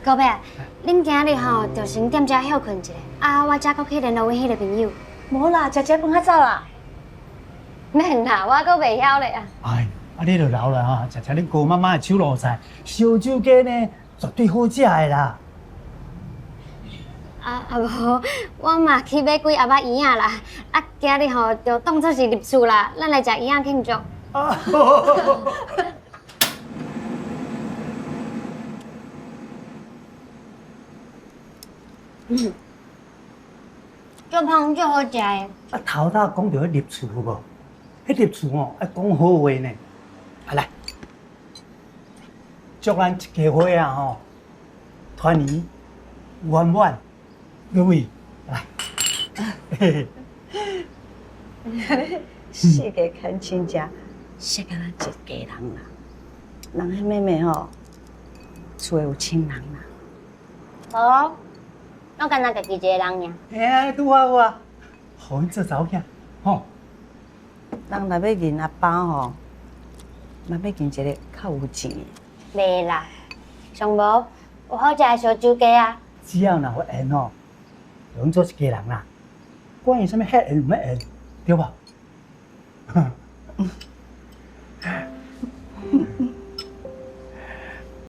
高伯，恁今日吼就先踮遮休困一下，我才搁去联络阮迄个朋友。无啦，食饭较早啦。免啦，我搁袂晓咧啊。哎，你就老了哈，食恁姑妈妈的手路菜，烧酒鸡呢绝对好食的啦。无，我嘛去买几盒仔圆仔啦。今日吼就当作是入厝啦，咱来食圆仔庆祝。足香足好食的。头早讲到入厝有无？迄入厝哦，要讲好话呢。来，祝咱一家伙啊吼，团圆圆满，各位来。世界看亲家，识甲咱一家人啦。人迄妹妹吼，厝有亲人啦。无，我干那家己一个人尔。哎，拄好有啊，互阮做查某囝，吼。人若要认阿爸吼，嘛要认一个较有钱的。袂啦，上无有好食的烧酒鸡啊。只要若有缘吼，就阮做一家人啦。管伊啥物遐缘唔遐缘，对无？